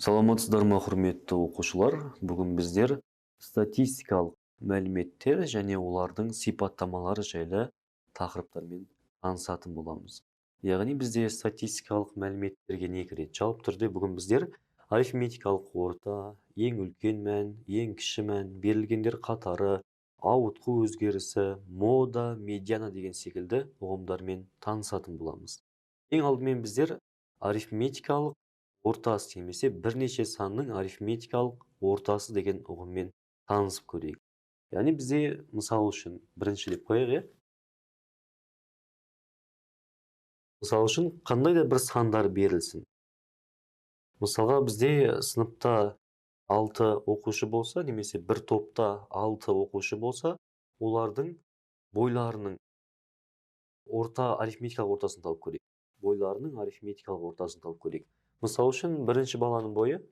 Саламатсыздар ма, құрметті оқушылар? Бүгін біздер статистикалық мәліметтер және олардың сипаттамалары жайлы тақырыптармен танысатын боламыз. Яғни бізде статистикалық мәліметтерге не кіреді? Жалпы түрде бүгін біздер арифметикалық орта, ең үлкен мән, ең кіші мән, берілгендер қатары, ауытқу өзгерісі, мода, медиана деген секілді ұғымдармен танысатын боламыз. Ең алдымен біздер арифметикалық ортасы немесе бірнеше санның арифметикалық ортасы деген ұғыммен танысып көрейік. Яғни бізде мысал үшін бірінші деп қояйық, иә? Мысал үшін қандай да бір сандар берілсін. Мысалға бізде сыныпта 6 оқушы болса, немесе бір топта 6 оқушы болса, олардың бойларының арифметикалық ортасын тауып көрейік. Бойларының арифметикалық ортасын тауып көрейік. Мысал үшін бірінші баланың бойы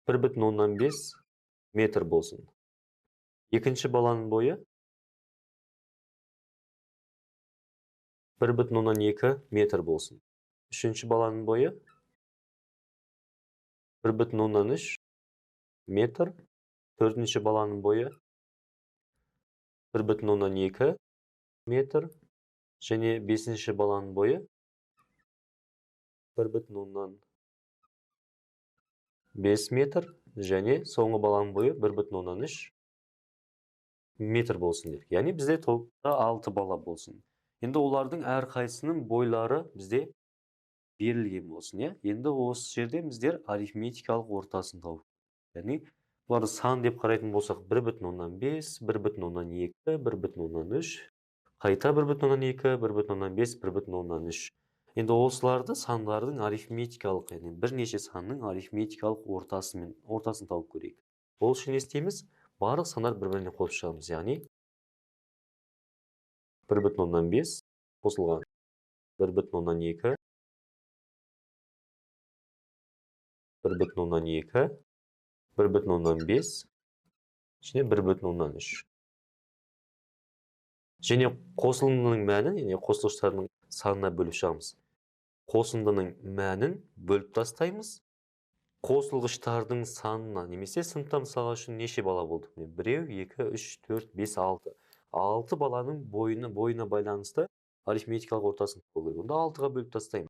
1,5 метр болсын. Екінші баланың бойы 1,2 метр болсын. Үшінші баланың бойы 1,3 метр. Төртінші баланың бойы 1,2 метр. Және бесінші баланың бойы 1,5 метр. Және соңғы баланың бойы 1,3 метр болсын дедік. Яғни бізде топта 6 бала болсын. Енді олардың әрқайсының бойлары бізде берілген болсын, иә? Енді осы жерде біздер арифметикалық ортасын тауып. Яғни бұларды сан деп қарайтын болсақ 1,5, 1,2, 1,3, қайта 1,2, 1,5, 1,3. Енді осыларды сандардың арифметикалық, яғни бірнеше санның арифметикалық ортасын тауып көрейік. Ол үшін не істейміз? Барлық сандар бір-біріне қосып шығамыз. Яғни 1,5 қосылған 1,2, 1,2, 1,5 және 1,3. Және қосылымның мәнін, яғни қосылғыштардың санына бөліп шығамыз. Қосындының мәнін бөліп тастаймыз. Қосылғыштардың санына, немесе сыныпта мысал үшін неше бала болды? 1, 2, 3, 4, 5, 6. 6 баланың бойына байланысты арифметикалық ортасын тауып көрейік. Онда 6-ға бөліп тастаймыз.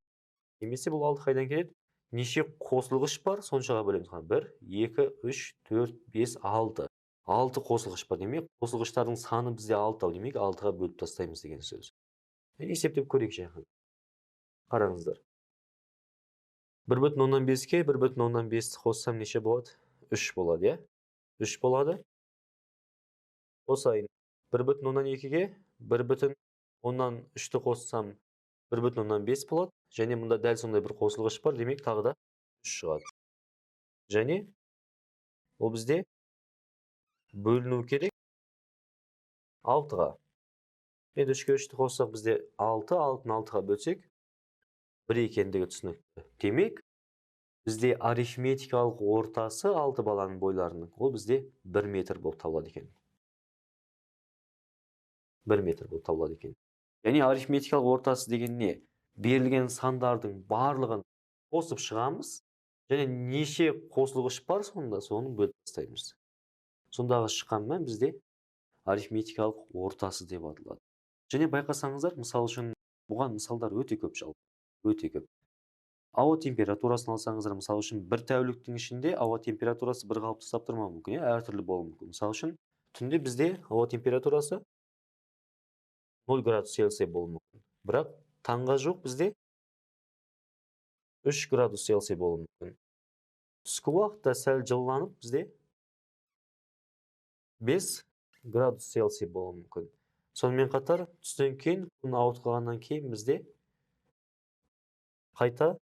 Немесе бұл 6 қайдан келеді? Неше қосылғыш бар, соншаға бөлеміз. 1, 2, 3, 4, 5, 6. 6 қосылғыш бар. Демек, қосылғыштардың саны бізде 6. Демек, 6-ға бөліп тастаймыз деген сөз. Есептеп көрейік жақын. Қараңыздар. 1,5-ке 1,5 қоссам неше болады? 3 болады, иә? 3 болады. Қосайын. 1,2-ге 1,3-ті қоссам 1,5 болады. Және мұнда дәл сондай бір қосылғыш бар. Демек, тағы да 3 шығады. Және ол бізде бөліну керек 6-ға. Енді 3-ке 3-ті қоссақ бізде 6, 6-ны 6-ға бөлсек 1 екендігі түсінікті. Демек, бізде арифметикалық ортасы 6 баланың бойларының, ол бізде 1 метр болып табылады екен. 1 метр болып табылады екен. Яғни арифметикалық ортасы деген не? Берілген сандардың барлығын қосып шығамыз, және неше қосылғыш бар сонда, соны бөліп тастаймыз. Сондағы шыққан мән бізде арифметикалық ортасы деп аталады. Және байқасаңыздар, мысал үшін бұған мысалдар өте көп жалпы. Өте көп. Ауа температурасын алсаңыздар, мысал үшін бір тәуліктің ішінде ауа температурасы бір қалыпты ұстап тұрмауы мүмкін, әртүрлі болуы мүмкін. Мысал үшін түнде бізде ауа температурасы 0 градус Цельсия болуы мүмкін. Бірақ таңға жоқ бізде 3 градус Цельсия болуы мүмкін. Түскі уақытта сәл жылынып бізде 5 градус Цельсия болуы мүмкін. Сонымен қатар түстен кейін, күн ауытқығаннан кейін бізде қайта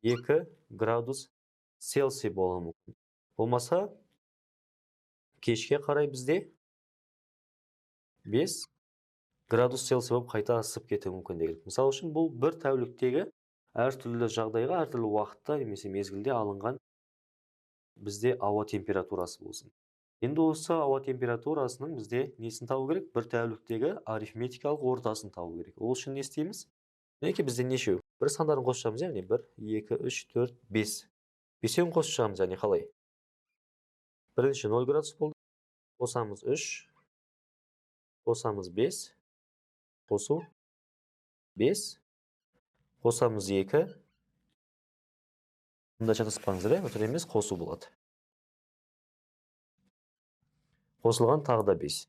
2 градус Цельсия болуы мүмкін. Болмаса, кешке қарай бізде 5 градус Цельсия болып қайта ысып кетуі мүмкін деген. Мысалы үшін бұл бір тәуліктегі әртүрлі жағдайға, әртүрлі уақытта немесе мезгілде алынған бізде ауа температурасы болсын. Енді осы ауа температурасының бізде несін табу керек? Бір тәуліктегі арифметикалық ортасын табу керек. Ол үшін не істейміз? Мінекей бізде нешеу? бір сандарын қосып шығамыз, яғни 1, 2, 3, 4, 5. Бесеуін қосып шығамыз, яғни қалай? Бірінші 0 градус болды. Қосамыз 3, қосамыз 5, қосу 5, қосамыз 2. Мұнда шатаспаңыздар, өтір емес, қосу болады. Қосылған тағы да 5.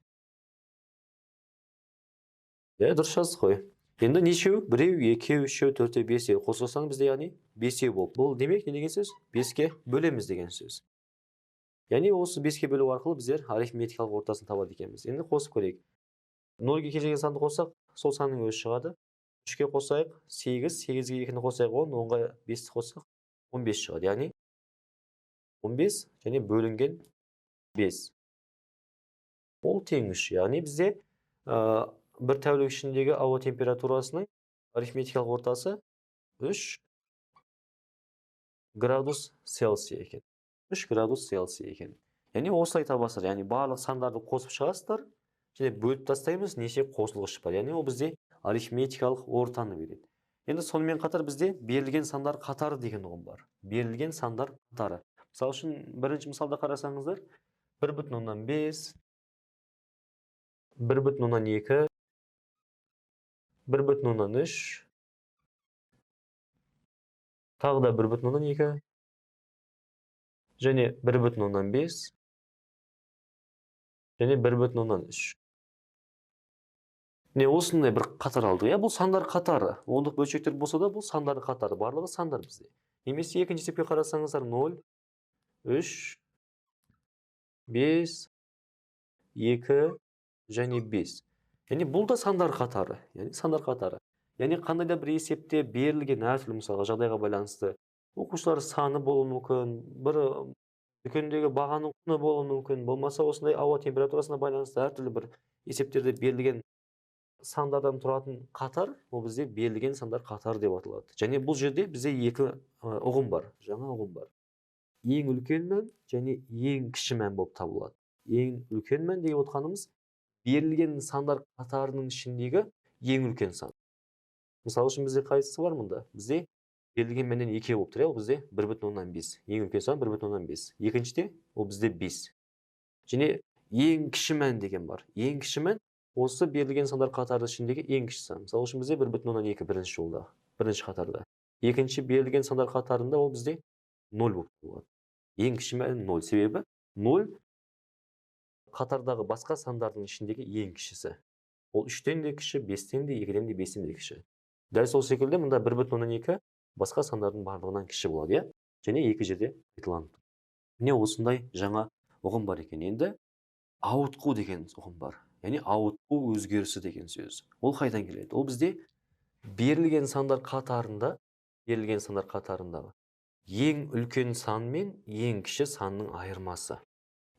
Дұрыс жаздық қой. Енді нешеу? Біреу, екеу, үшеу, төртеу, бесеу. Қосылсаң бізде яғни бесеу болып. Бұл демек не деген сөз? 5-ке бөлеміз деген сөз. Яғни осы 5-ке бөлу арқылы біздер арифметикалық ортасын табады екенбіз. Енді қосып көрейік. 0-ге келген санды қоссақ, сол санның өзі шығады. 3-ке қосайық, 8, 8-ге 2-ні қосайық, 10, 10-ға 5-ті қоссақ, 15 шығады. Яғни 15 және бөлінген 5. Ол тең 3. Яғни бізде бір тәулік ішіндегі ауа температурасының арифметикалық ортасы 3 градус Цельсия екен. 3 градус Цельсия екен. Яғни осылай табасыздар. Яғни барлық сандарды қосып шығасыздар, және бөліп тастаймыз, неше қосылғыш бар. Яғни ол бізде арифметикалық ортаны береді. Енді сонымен қатар бізде берілген сандар қатары деген ұғым бар. Берілген сандар қатары. Мысалы үшін бірінші мысалда қарасаңыздар, 1,5, 1,2, 1,3, тағы да 1,2, және 1,5, және 1,3. Не осындай бір қатар алды. Бұл сандар қатары. Ондық бөлшектер болса да, бұл сандар қатары. Барлығы сандар бізде. Немесе екінші есепке қарасаңыздар 0, 3, 5, 2 және 5. Яғни бұл да сандар қатары. Яғни сандар қатары. Яғни қандай да бір есепте берілген әртүрлі мысалға жағдайға байланысты оқушылар саны болуы мүмкін, бір дүкендегі бағаның құны болуы мүмкін, болмаса осындай ауа температурасына байланысты әртүрлі бір есептерде берілген сандардан тұратын қатар, ол бізде берілген сандар қатары деп аталады. Және бұл жерде бізде екі ұғым бар, жаңа ұғым бар. Ең үлкен мән және ең кіші мән болып табылады. Ең үлкен мән деп отқанымыз берілген сандар қатарының ішіндегі ең үлкен сан. Мысалы үшін бізде қайсысы бар мұнда? Бізде берілген мәннен 2 болып тұр, ол бізде 1,5. Ең үлкен сан 1,5. Екіншіде ол бізде 5. Және ең кіші мән деген бар. Ең кіші мән осы берілген сандар қатары ішіндегі ең кіші сан. Мысалы үшін бізде 1,2 бірінші жолда, бірінші қатарда. Екінші берілген сандар қатарында ол бізде 0 болып болады. Ең кіші мән 0. Себебі 0 қатардағы басқа сандардың ішіндегі ең кішісі. Ол 3-тен де кіші, 5-тен де, 2-ден де, 5-тен де кіші. Дәл сол секілді мұнда 1,2 басқа сандардың барлығынан кіші болады, және екі жерде қайталанып. Міне осындай жаңа ұғым бар екен. Енді ауытқу деген ұғым бар. Яғни ауытқу өзгерісі деген сөз. Ол қайдан келеді? Ол бізде берілген сандар қатарындағы ең үлкен сан мен ең кіші санның айырмасы.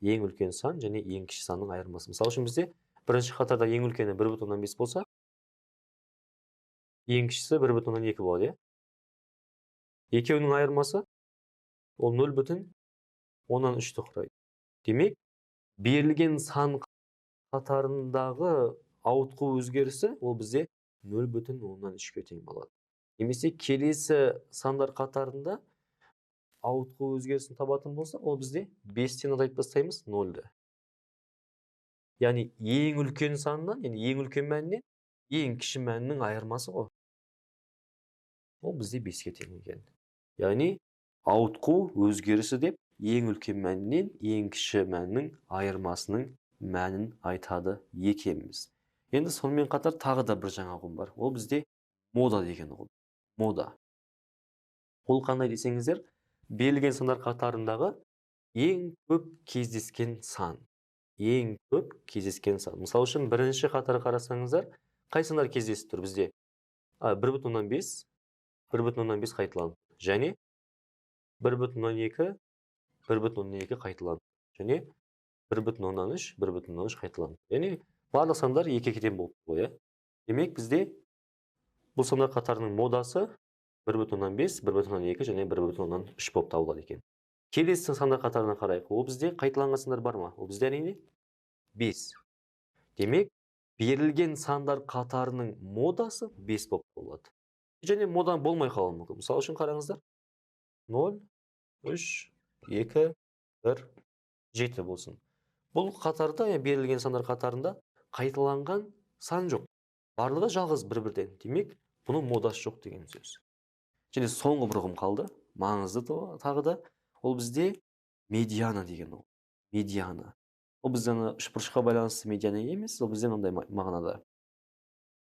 Ең үлкен сан және ең кіші санның айырмасы. Мысалы үшін бізде бірінші қатарда ең үлкені 1,5 болса, ең кішісі 1,2 болады. Екеуінің айырмасы ол 0,3-ті құрайды. Демек, берілген сан қатарындағы ауытқу өзгерісі ол бізде 0,3-ке тең болады. Немесе келесі сандар қатарында ауытқу өзгерісін табатын болса, ол бізде 5-тен азайтып тастаймыз 0-ді. Яғни ең үлкен саннан, ең үлкен мәннен ең кіші мәннің айырмасы ғой. Ол бізде 5-ке тең екен. Яғни ауытқу өзгерісі деп ең үлкен мәннен ең кіші мәннің айырмасының мәнін айтады екенбіз. Енді сонымен қатар тағы да бір жаңа ұғым бар. Ол бізде мода деген ұғым. Мода. Ол қандай десеңіздер, берілген сандар қатарындағы ең көп кездескен сан. Ең көп кездескен сан. Мысалы үшін бірінші қатары қарасаңыздар, қай сандар кездесіп тұр бізде? 1,5, 1,5 қайталанып. Және 1,2, 1,2 қайталанып. Және 1,3, 1,3 қайталанып. Яғни барлық сандар 2-2-ден болып қойы. Демек бізде бұл сандар қатарының модасы 1,5, 1,2 және 1,3 болып табылады екен. Келесі сандар қатарына қарайық. Ол бізде қайталанған сандар бар ма? Ол бізде әрине 5. Демек, берілген сандар қатарының модасы 5 болып табылады. және мода болмай қалуы мүмкін. Мысалы үшін қараңыздар. 0, 3, 2, 1, 7 болсын. Бұл қатарда, берілген сандар қатарында қайталанған сан жоқ. Барлығы жалғыз бір-бірден. Демек, бұның модасы жоқ деген сөз. Және соңғы бір ұғым қалды. Маңызды тағы да. Ол бізде медиана деген ол. Медиана. Ол бізден үшбұрышқа байланысты медиана емес, ол бізден ондай мағынада.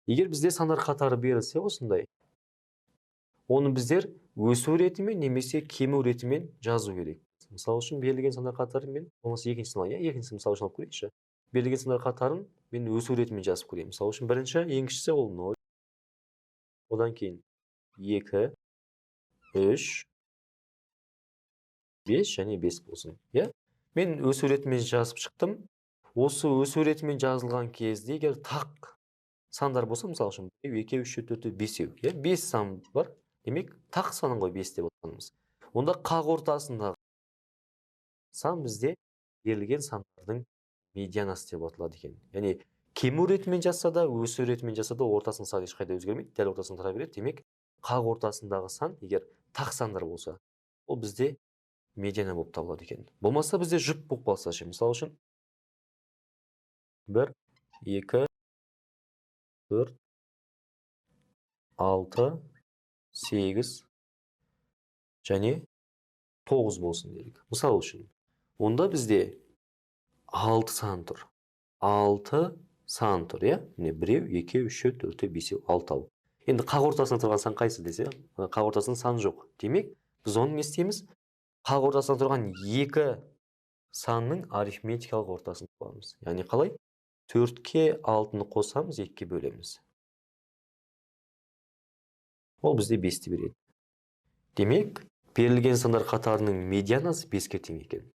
Егер бізде сандар қатары берілсе осындай, оны біздер өсу ретімен немесе кему ретімен жазу керек. Мысалы үшін берілген сандар қатарын мен, болмаса екіншісі мысалы үшін алып көрейікші. Берілген сандар қатарын мен өсу ретімен жазып көрейін. Мысалы үшін бірінші, ең кішісі ол 0. Одан кейін 2, 3, 5 және 5 болсын. Мен өсу ретімен жазып шықтым. Осы өсу ретімен жазылған кезде егер тақ сандар болса, мысалы үшін 2, 3, 4, 5. 5 сан бар. Демек, тақ санын ғой 5 деп отырғанымыз. Онда қақ ортасындағы сан бізде берілген сандардың медианасы деп аталады екен. Яғни кему ретімен жазса да, өсу ретімен жазса да, ортасының саны ешқайда өзгермейді, дәл ортасында тұра береді. Демек, қақ ортасындағы сан егер тақ сандар болса, ол бізде медиана болып табылады екен. Болмаса бізде жұп болып қалса ше. Мысалы үшін 1, 2, 4, 6, 8 және 9 болсын делік. Мысалы үшін, онда бізде 6 сан тұр. 6 сан тұр, Міне 1, 2, 3, 4, 5, 6. Енді қақ ортасында тұрған сан қайсы десе, қақ ортасында сан жоқ. Демек, біз оны не істейміз? Қақ ортасында тұрған 2 санның арифметикалық ортасын табамыз. Яғни қалай? 4-ке 6-ны қосамыз, 2-ке бөлеміз. Ол бізде 5-ті береді. Демек, берілген сандар қатарының медианасы 5-ке тең екен.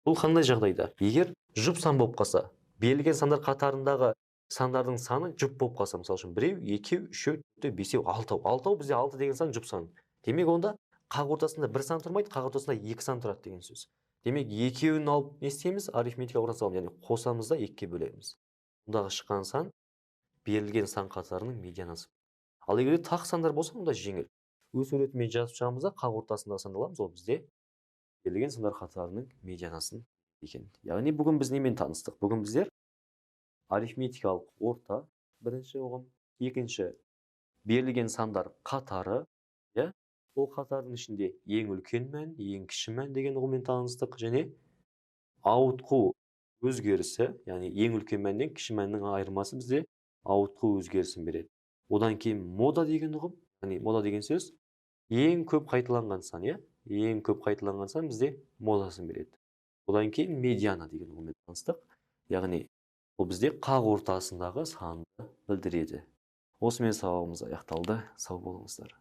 Бұл қандай жағдайда? Егер жұп сан болып қалса, берілген сандар қатарындағы сандардың саны жұп болып қалса, мысалы үшін 1, 2, 3, 4, 5, 6. 6 бізде 6 деген сан жұп сан. Демек, онда қақ ортасында 1 сан тұрмайды, қақ ортасында 2 сан тұрады деген сөз. Демек, екеуін алып не істейміз? Арифметикалық ортасын аламыз, яғни қосамыз да 2-ке бөлеміз. Ондағы шыққан сан берілген сан қатарының медианасы. Ал егер тақ сандар болса, онда жеңіл. Өсу ретімен жазып шығамыз да, қақ ортасындағы санды аламыз, ол бізде берілген сандар қатарының медианасын екен. Яғни бүгін біз немен таныстық? Бүгін біздер арифметикалық орта, бірінші ұғым, екінші берілген сандар қатары, ол қатардың ішінде ең үлкен мән, ең кіші мән деген ұғыммен таныстық, және ауытқу өзгерісі, яғни ең үлкен мәннен кіші мәннің айырмасы бізде ауытқу өзгерісін береді. Одан кейін мода деген ұғым, яғни мода деген сөз ең көп қайталанған сан, ең көп қайталанған сан бізде модасын береді. Одан кейін медиана деген ұғыммен таныстық, яғни ол бізде қақ ортасындағы санды білдіреді. Осымен сабағымыз аяқталды. Сау болыңыздар.